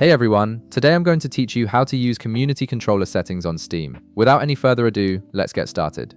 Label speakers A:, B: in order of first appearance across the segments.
A: Hey everyone, today I'm going to teach you how to use community controller settings on Steam. Without any further ado, let's get started.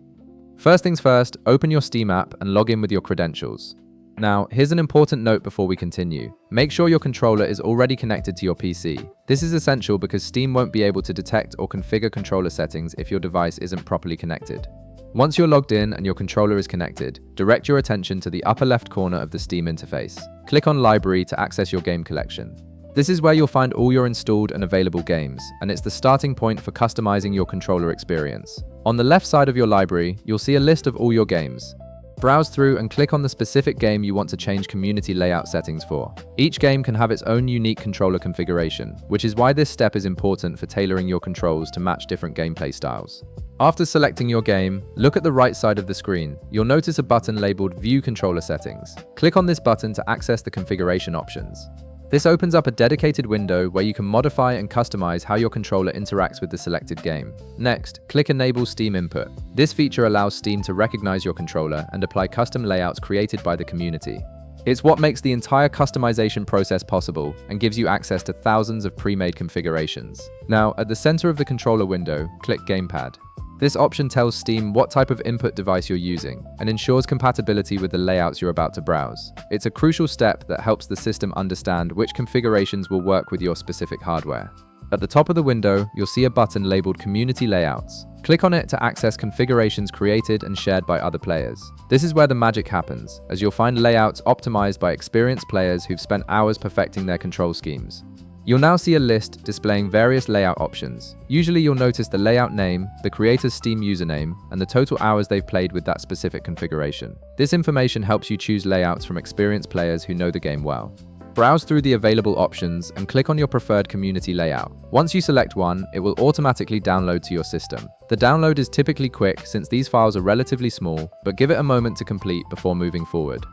A: First things first, open your Steam app and log in with your credentials. Now, here's an important note before we continue. Make sure your controller is already connected to your PC. This is essential because Steam won't be able to detect or configure controller settings if your device isn't properly connected. Once you're logged in and your controller is connected, direct your attention to the upper left corner of the Steam interface. Click on Library to access your game collection. This is where you'll find all your installed and available games, and it's the starting point for customizing your controller experience. On the left side of your library, you'll see a list of all your games. Browse through and click on the specific game you want to change community layout settings for. Each game can have its own unique controller configuration, which is why this step is important for tailoring your controls to match different gameplay styles. After selecting your game, look at the right side of the screen. You'll notice a button labeled View Controller Settings. Click on this button to access the configuration options. This opens up a dedicated window where you can modify and customize how your controller interacts with the selected game. Next, click Enable Steam Input. This feature allows Steam to recognize your controller and apply custom layouts created by the community. It's what makes the entire customization process possible and gives you access to thousands of pre-made configurations. Now, at the center of the controller window, click Gamepad. This option tells Steam what type of input device you're using and ensures compatibility with the layouts you're about to browse. It's a crucial step that helps the system understand which configurations will work with your specific hardware. At the top of the window, you'll see a button labeled Community Layouts. Click on it to access configurations created and shared by other players. This is where the magic happens, as you'll find layouts optimized by experienced players who've spent hours perfecting their control schemes. You'll now see a list displaying various layout options. Usually you'll notice the layout name, the creator's Steam username, and the total hours they've played with that specific configuration. This information helps you choose layouts from experienced players who know the game well. Browse through the available options and click on your preferred community layout. Once you select one, it will automatically download to your system. The download is typically quick since these files are relatively small, but give it a moment to complete before moving forward.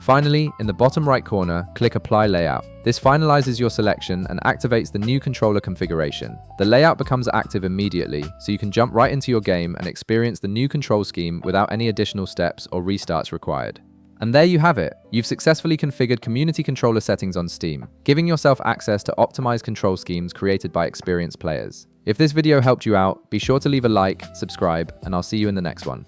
A: Finally, in the bottom right corner, click Apply Layout. This finalizes your selection and activates the new controller configuration. The layout becomes active immediately, so you can jump right into your game and experience the new control scheme without any additional steps or restarts required. And there you have it. You've successfully configured community controller settings on Steam, giving yourself access to optimized control schemes created by experienced players. If this video helped you out, be sure to leave a like, subscribe, and I'll see you in the next one.